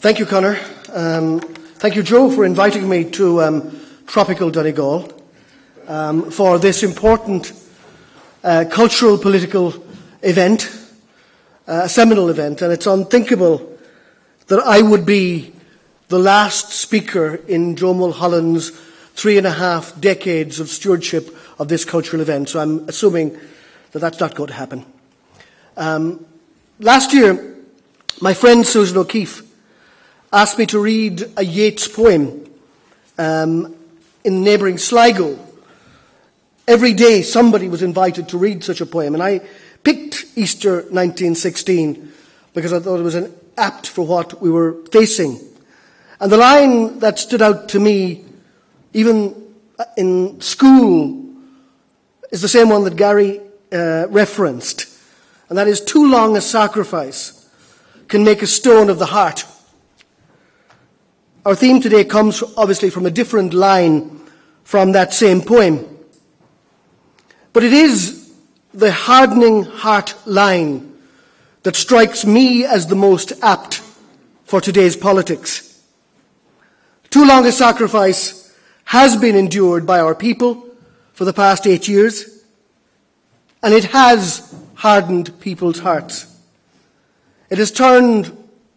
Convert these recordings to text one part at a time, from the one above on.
Thank you, Conor. Thank you, Joe, for inviting me to tropical Donegal for this important cultural, political event, a seminal event. And it's unthinkable that I would be the last speaker in Joe Mulholland's 3.5 decades of stewardship of this cultural event. So I'm assuming that that's not going to happen. Last year, my friend Susan O'Keeffe asked me to read a Yeats poem in neighbouring Sligo. Every day somebody was invited to read such a poem, and I picked Easter 1916 because I thought it was an apt for what we were facing. And the line that stood out to me, even in school, is the same one that Gary referenced, and that is, "Too long a sacrifice can make a stone of the heart." Our theme today comes obviously from a different line from that same poem. But it is the hardening heart line that strikes me as the most apt for today's politics. Too long a sacrifice has been endured by our people for the past 8 years, and it has hardened people's hearts. It has turned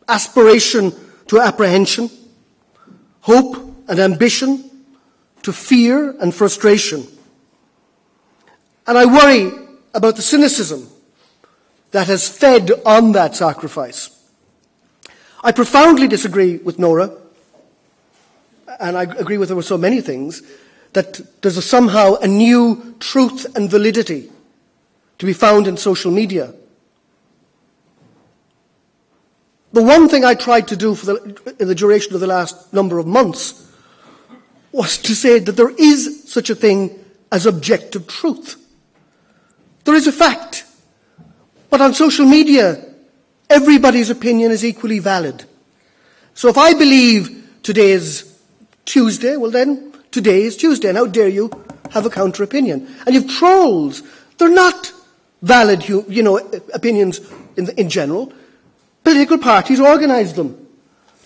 aspiration to apprehension, hope and ambition to fear and frustration. And I worry about the cynicism that has fed on that sacrifice. I profoundly disagree with Nora, and I agree with her with so many things, that there's somehow a new truth and validity to be found in social media. The one thing I tried to do in the duration of the last number of months was to say that there is such a thing as objective truth. There is a fact. But on social media, everybody's opinion is equally valid. So if I believe today is Tuesday, well then, today is Tuesday, and how dare you have a counter-opinion? And you've trolls. They're not valid, opinions in general. Political parties organise them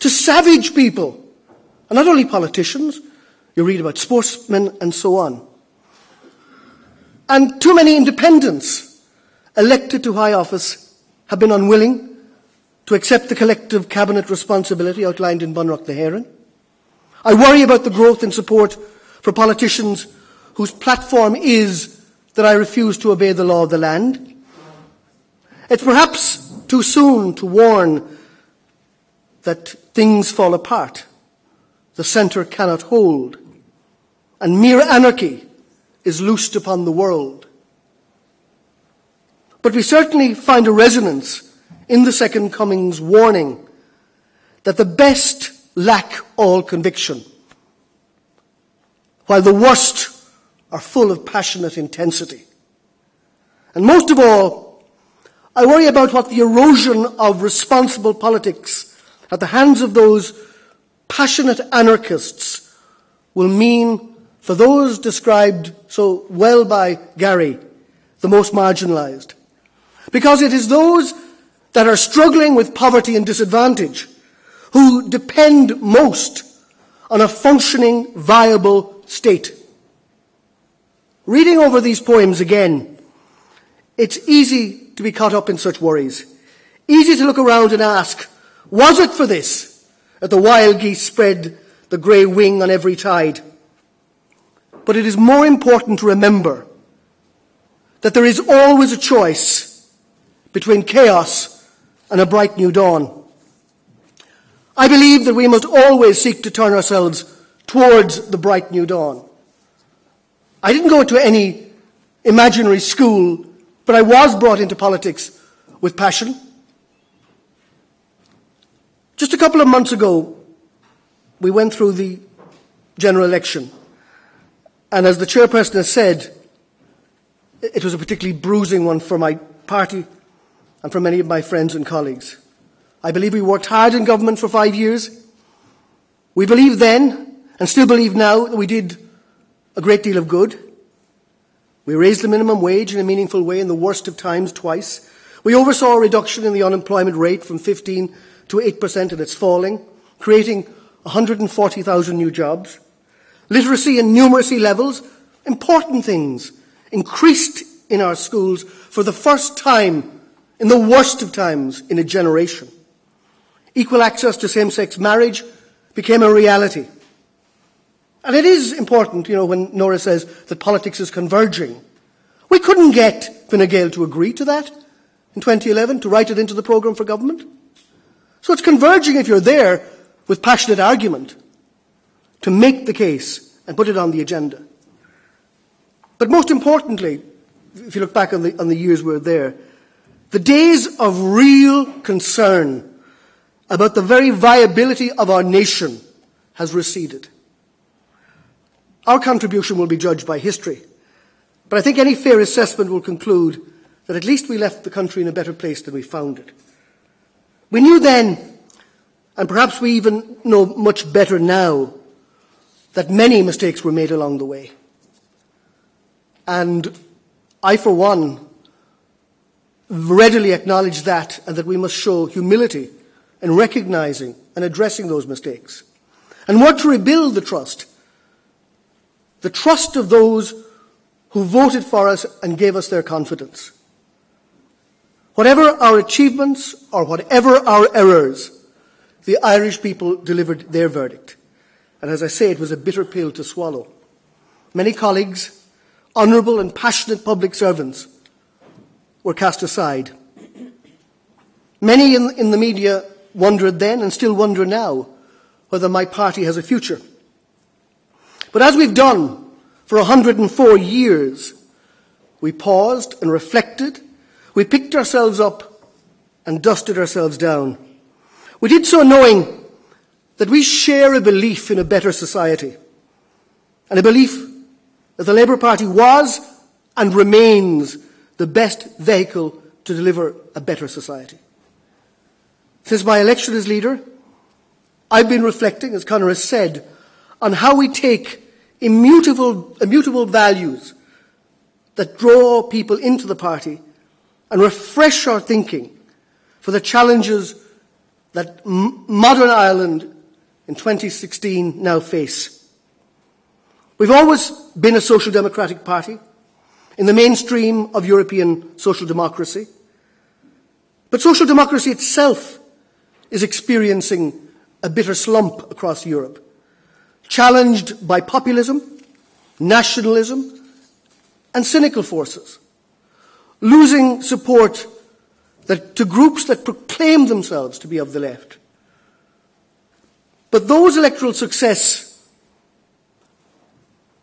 to savage people. And not only politicians, you read about sportsmen and so on. And too many independents elected to high office have been unwilling to accept the collective cabinet responsibility outlined in Bunrock the Heron. I worry about the growth in support for politicians whose platform is that I refuse to obey the law of the land. It's perhaps too soon to warn that things fall apart, the centre cannot hold, and mere anarchy is loosed upon the world. But we certainly find a resonance in the Second Coming's warning that the best lack all conviction, while the worst are full of passionate intensity. And most of all, I worry about what the erosion of responsible politics at the hands of those passionate anarchists will mean for those described so well by Gary, the most marginalised. Because it is those that are struggling with poverty and disadvantage who depend most on a functioning, viable state. Reading over these poems again, it's easy to be caught up in such worries. Easy to look around and ask, was it for this that the wild geese spread the grey wing on every tide? But it is more important to remember that there is always a choice between chaos and a bright new dawn. I believe that we must always seek to turn ourselves towards the bright new dawn. I didn't go to any imaginary school, but I was brought into politics with passion. Just a couple of months ago, we went through the general election. And as the chairperson has said, it was a particularly bruising one for my party and for many of my friends and colleagues. I believe we worked hard in government for 5 years. We believed then, and still believe now, that we did a great deal of good. We raised the minimum wage in a meaningful way in the worst of times twice. We oversaw a reduction in the unemployment rate from 15 to 8% and it's falling, creating 140,000 new jobs. Literacy and numeracy levels, important things, increased in our schools for the first time in the worst of times in a generation. Equal access to same-sex marriage became a reality. And it is important, when Nora says that politics is converging. We couldn't get Fine Gael to agree to that in 2011, to write it into the programme for government. So it's converging if you're there with passionate argument to make the case and put it on the agenda. But most importantly, if you look back on the years we were there, the days of real concern about the very viability of our nation has receded. Our contribution will be judged by history, but I think any fair assessment will conclude that at least we left the country in a better place than we found it. We knew then, and perhaps we even know much better now, that many mistakes were made along the way. And I, for one, readily acknowledge that, and that we must show humility in recognising and addressing those mistakes, and work to rebuild the trust of those who voted for us and gave us their confidence. Whatever our achievements or whatever our errors, the Irish people delivered their verdict. And as I say, it was a bitter pill to swallow. Many colleagues, honourable and passionate public servants, were cast aside. Many in the media wondered then, and still wonder now, whether my party has a future. But as we've done for 104 years, we paused and reflected. We picked ourselves up and dusted ourselves down. We did so knowing that we share a belief in a better society, and a belief that the Labour Party was and remains the best vehicle to deliver a better society. Since my election as leader, I've been reflecting, as Conor has said, on how we take immutable values that draw people into the party and refresh our thinking for the challenges that modern Ireland in 2016 now face. We've always been a social democratic party in the mainstream of European social democracy. But social democracy itself is experiencing a bitter slump across Europe, challenged by populism, nationalism, and cynical forces, losing support to groups that proclaim themselves to be of the left. But those electoral success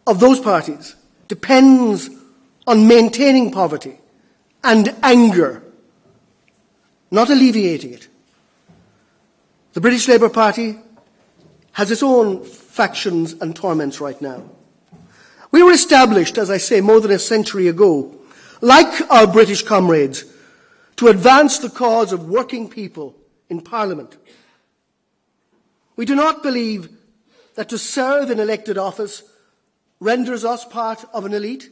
of those parties depends on maintaining poverty and anger, not alleviating it. The British Labour Party has its own factions and torments right now. We were established, as I say, more than a century ago, like our British comrades, to advance the cause of working people in Parliament. We do not believe that to serve in elected office renders us part of an elite,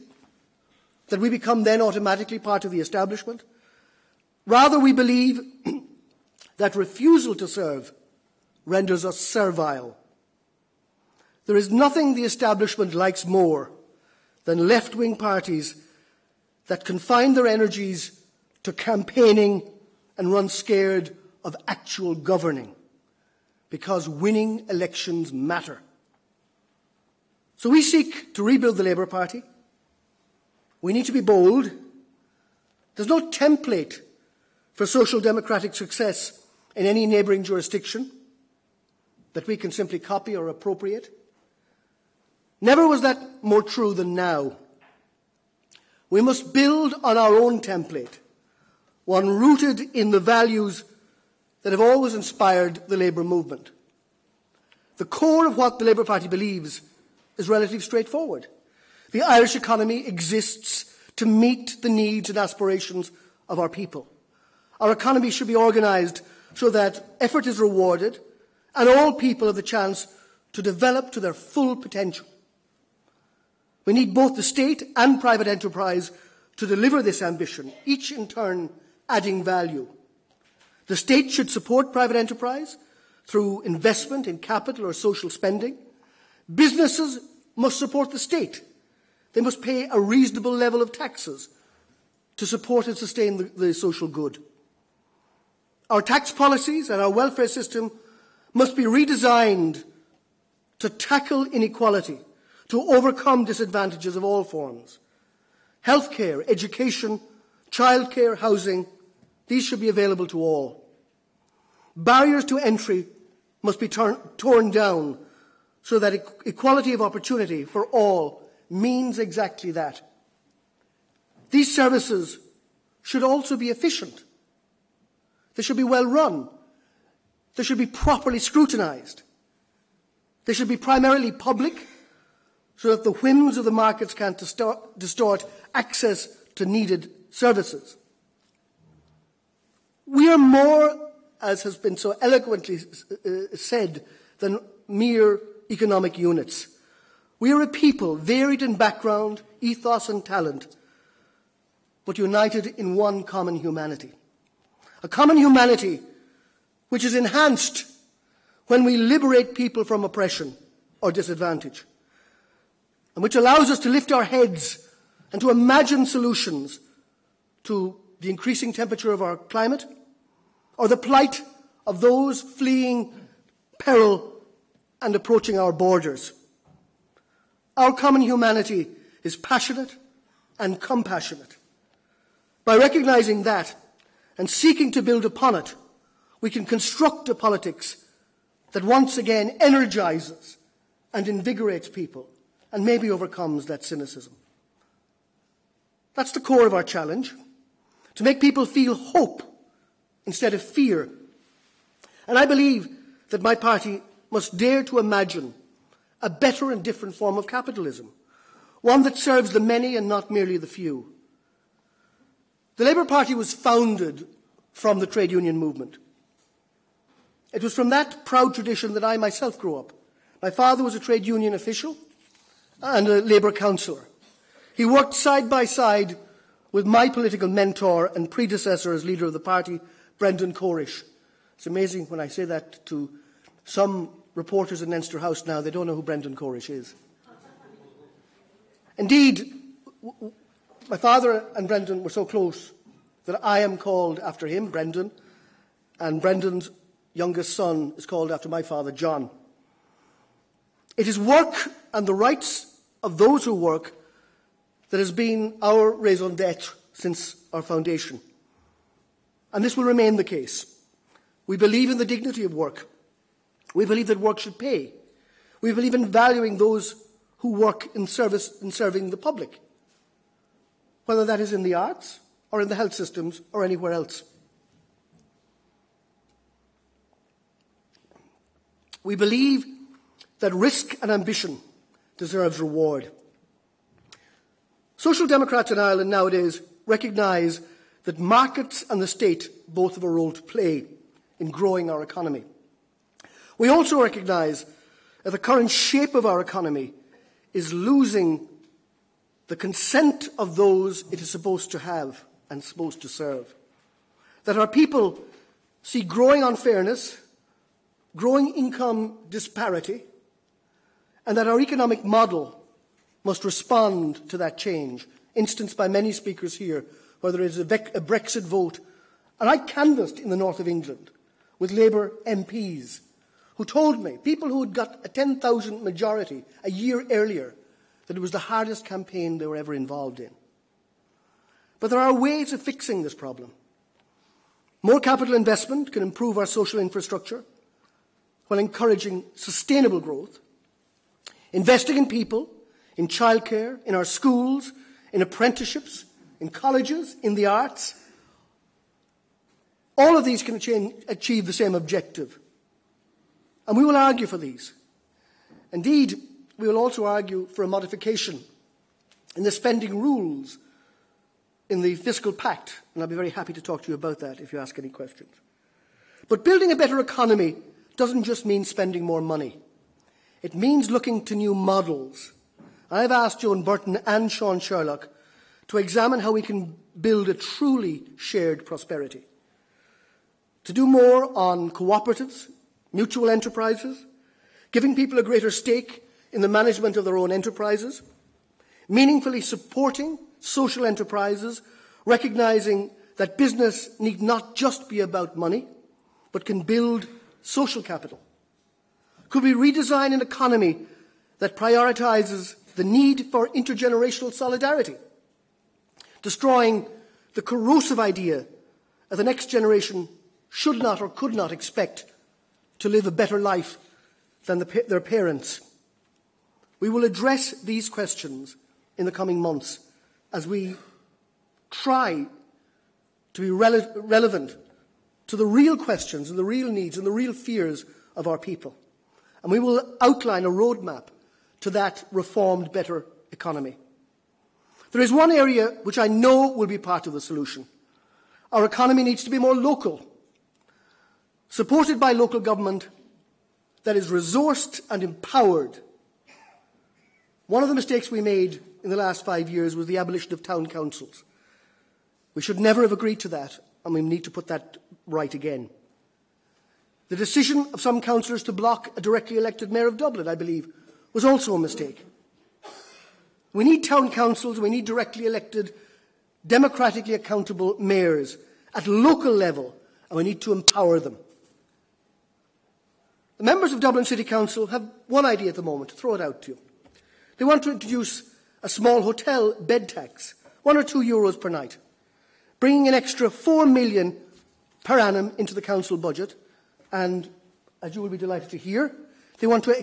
that we become then automatically part of the establishment. Rather, we believe that refusal to serve renders us servile. There is nothing the establishment likes more than left-wing parties that confine their energies to campaigning and run scared of actual governing, because winning elections matter. So we seek to rebuild the Labour Party. We need to be bold. There's no template for social democratic success in any neighbouring jurisdiction that we can simply copy or appropriate. Never was that more true than now. We must build on our own template, one rooted in the values that have always inspired the Labour movement. The core of what the Labour Party believes is relatively straightforward. The Irish economy exists to meet the needs and aspirations of our people. Our economy should be organised so that effort is rewarded and all people have the chance to develop to their full potential. We need both the state and private enterprise to deliver this ambition, each in turn adding value. The state should support private enterprise through investment in capital or social spending. Businesses must support the state. They must pay a reasonable level of taxes to support and sustain the social good. Our tax policies and our welfare system must be redesigned to tackle inequality, to overcome disadvantages of all forms. Healthcare, education, childcare, housing, these should be available to all. Barriers to entry must be torn down so that equality of opportunity for all means exactly that. These services should also be efficient. They should be well run. They should be properly scrutinised. They should be primarily public so that the whims of the markets can't distort access to needed services. We are more, as has been so eloquently said, than mere economic units. We are a people varied in background, ethos and talent, but united in one common humanity. A common humanity which is enhanced when we liberate people from oppression or disadvantage, and which allows us to lift our heads and to imagine solutions to the increasing temperature of our climate or the plight of those fleeing peril and approaching our borders. Our common humanity is passionate and compassionate. By recognizing that and seeking to build upon it, we can construct a politics that once again energizes and invigorates people and maybe overcomes that cynicism. That's the core of our challenge, to make people feel hope instead of fear. And I believe that my party must dare to imagine a better and different form of capitalism, one that serves the many and not merely the few. The Labour Party was founded from the trade union movement. It was from that proud tradition that I myself grew up. My father was a trade union official and a Labour councillor. He worked side by side with my political mentor and predecessor as leader of the party, Brendan Corish. It's amazing when I say that to some reporters in Leinster House now, they don't know who Brendan Corish is. Indeed, my father and Brendan were so close that I am called after him, Brendan, and Brendan's youngest son is called after my father, John. It is work and the rights of those who work that has been our raison d'etre since our foundation. And this will remain the case. We believe in the dignity of work. We believe that work should pay. We believe in valuing those who work in serving the public, whether that is in the arts or in the health systems or anywhere else. We believe that risk and ambition deserves reward. Social Democrats in Ireland nowadays recognise that markets and the state both have a role to play in growing our economy. We also recognise that the current shape of our economy is losing the consent of those it is supposed to have and supposed to serve. That our people see growing unfairness, growing income disparity, and that our economic model must respond to that change, instanced by many speakers here, whether it is a Brexit vote. And I canvassed in the north of England with Labour MPs who told me, people who had got a 10,000 majority a year earlier, that it was the hardest campaign they were ever involved in. But there are ways of fixing this problem. More capital investment can improve our social infrastructure while encouraging sustainable growth. Investing in people, in childcare, in our schools, in apprenticeships, in colleges, in the arts, all of these can achieve the same objective. And we will argue for these. Indeed, we will also argue for a modification in the spending rules in the fiscal pact, and I'll be very happy to talk to you about that if you ask any questions. But building a better economy doesn't just mean spending more money. It means looking to new models. I've asked Joan Burton and Sean Sherlock to examine how we can build a truly shared prosperity. to do more on cooperatives, mutual enterprises, giving people a greater stake in the management of their own enterprises, meaningfully supporting social enterprises, recognising that business need not just be about money, but can build social capital. Could we redesign an economy that prioritises the need for intergenerational solidarity, destroying the corrosive idea that the next generation should not or could not expect to live a better life than their parents? We will address these questions in the coming months as we try to be relevant to the real questions and the real needs and the real fears of our people. And we will outline a roadmap to that reformed, better economy. There is one area which I know will be part of the solution. Our economy needs to be more local, supported by local government that is resourced and empowered. One of the mistakes we made in the last 5 years was the abolition of town councils. We should never have agreed to that, and we need to put that right again. The decision of some councillors to block a directly elected mayor of Dublin, I believe, was also a mistake. We need town councils, we need directly elected, democratically accountable mayors at local level, and we need to empower them. The members of Dublin City Council have one idea at the moment, to throw it out to you. They want to introduce a small hotel bed tax, €1 or €2 per night, bringing an extra €4 million per annum into the council budget, and, as you will be delighted to hear, they want to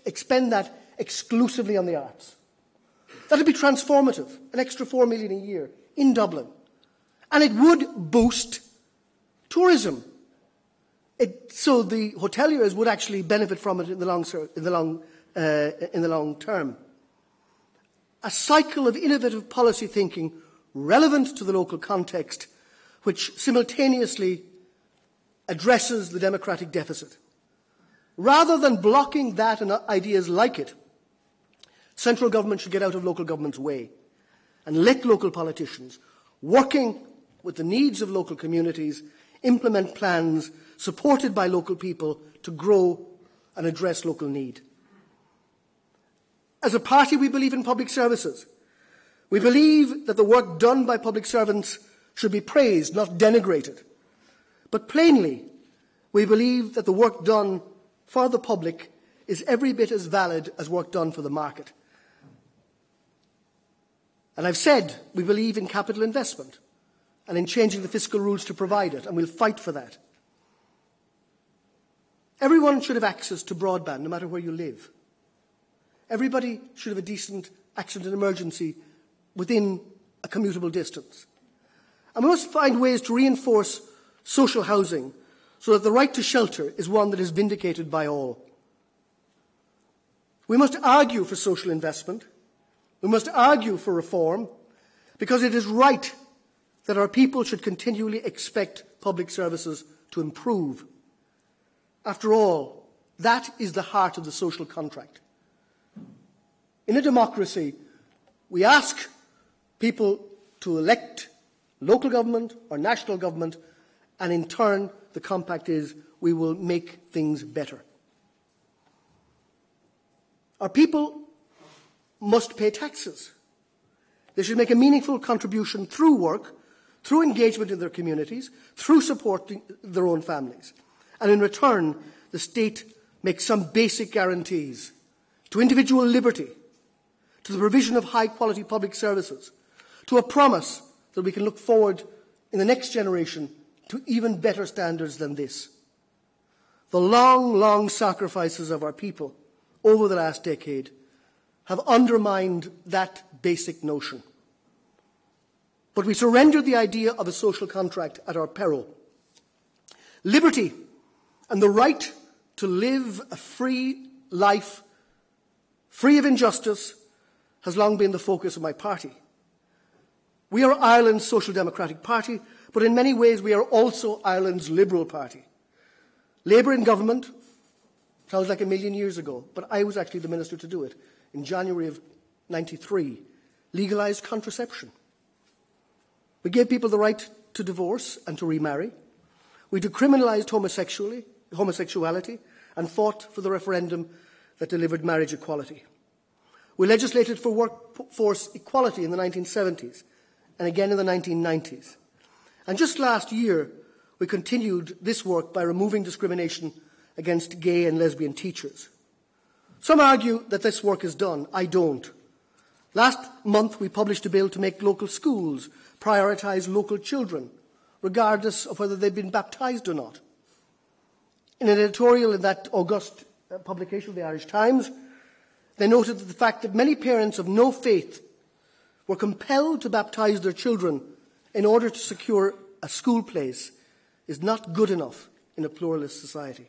expend that exclusively on the arts. That would be transformative, an extra €4 million a year in Dublin. And it would boost tourism. So the hoteliers would actually benefit from it in the long term. A cycle of innovative policy thinking relevant to the local context, which simultaneously addresses the democratic deficit. Rather than blocking that and ideas like it, central government should get out of local government's way and let local politicians, working with the needs of local communities, implement plans supported by local people to grow and address local need. As a party, we believe in public services. We believe that the work done by public servants should be praised, not denigrated. But plainly, we believe that the work done for the public is every bit as valid as work done for the market. And I've said we believe in capital investment and in changing the fiscal rules to provide it, and we'll fight for that. Everyone should have access to broadband, no matter where you live. Everybody should have a decent accident and emergency within a commutable distance. And we must find ways to reinforce social housing so that the right to shelter is one that is vindicated by all. We must argue for social investment. We must argue for reform, because it is right that our people should continually expect public services to improve. After all, that is the heart of the social contract. In a democracy, we ask people to elect local government or national government, and in turn, the compact is we will make things better. Our people must pay taxes. They should make a meaningful contribution through work, through engagement in their communities, through supporting their own families. And in return, the state makes some basic guarantees to individual liberty, to the provision of high-quality public services, to a promise that we can look forward in the next generation to even better standards than this. The long, long sacrifices of our people over the last decade have undermined that basic notion. But we surrendered the idea of a social contract at our peril. Liberty and the right to live a free life, free of injustice, has long been the focus of my party. We are Ireland's Social Democratic Party, but in many ways we are also Ireland's Liberal Party. Labour in government sounds like a million years ago, but I was actually the minister to do it. In January of '93, legalised contraception. We gave people the right to divorce and to remarry. We decriminalised homosexuality and fought for the referendum that delivered marriage equality. We legislated for workforce equality in the 1970s and again in the 1990s. And just last year, we continued this work by removing discrimination against gay and lesbian teachers. Some argue that this work is done. I don't. Last month, we published a bill to make local schools prioritise local children, regardless of whether they've been baptised or not. In an editorial in that August publication of the Irish Times, they noted that the fact that many parents of no faith were compelled to baptise their children in order to secure a school place is not good enough in a pluralist society.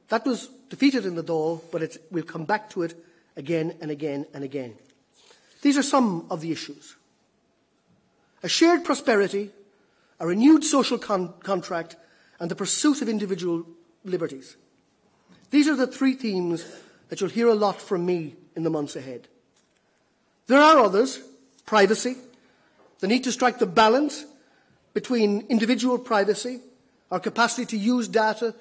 That was defeated in the Dáil, but we'll come back to it again and again and again. These are some of the issues. A shared prosperity, a renewed social contract, and the pursuit of individual liberties. These are the three themes that you'll hear a lot from me in the months ahead. There are others: privacy, the need to strike the balance between individual privacy, our capacity to use data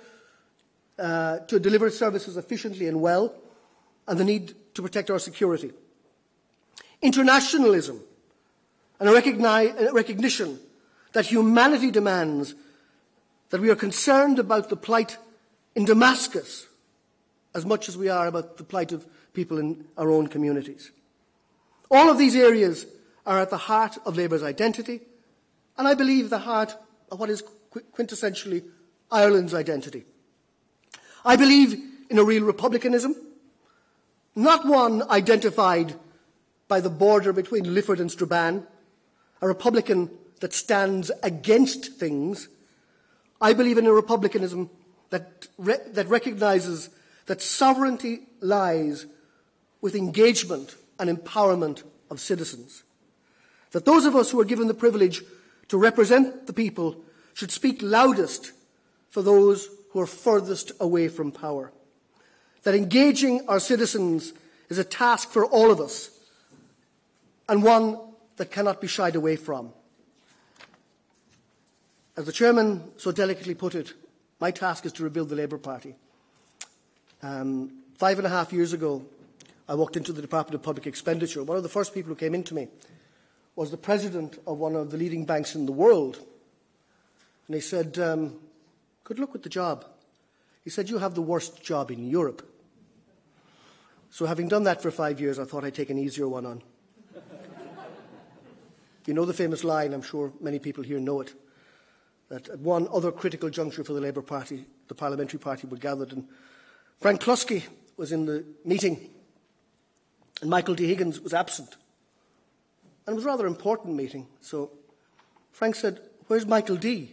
to deliver services efficiently and well, and the need to protect our security. Internationalism, and a recognition that humanity demands that we are concerned about the plight in Damascus as much as we are about the plight of people in our own communities. All of these areas are at the heart of Labour's identity, and I believe the heart of what is quintessentially Ireland's identity. I believe in a real republicanism, not one identified by the border between Lifford and Strabane, a republican that stands against things. I believe in a republicanism that recognises that sovereignty lies with engagement and empowerment of citizens. That those of us who are given the privilege to represent the people should speak loudest for those who are furthest away from power. That engaging our citizens is a task for all of us, and one that cannot be shied away from. As the chairman so delicately put it, my task is to rebuild the Labour Party. 5.5 years ago, I walked into the Department of Public Expenditure. One of the first people who came into me was the president of one of the leading banks in the world. And he said, good luck with the job. He said, you have the worst job in Europe. So having done that for 5 years, I thought I'd take an easier one on. You know the famous line, I'm sure many people here know it, that at one other critical juncture for the Labour Party, the parliamentary party were gathered, and Frank Kluski was in the meeting, and Michael D. Higgins was absent. And it was a rather important meeting, so Frank said, where's Michael D?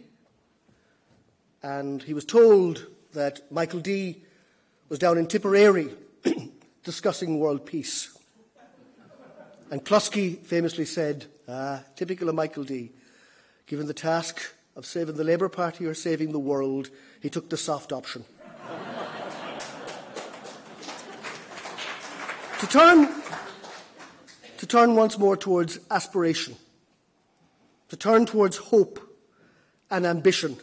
And he was told that Michael D was down in Tipperary discussing world peace. And Kluski famously said, typical of Michael D, given the task of saving the Labour Party or saving the world, he took the soft option. To turn once more towards aspiration, to turn towards hope and ambition,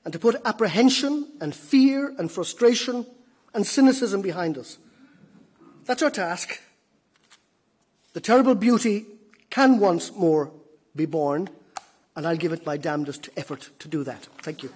and to put apprehension and fear and frustration and cynicism behind us. That's our task. The terrible beauty can once more be born, and I'll give it my damnedest effort to do that. Thank you.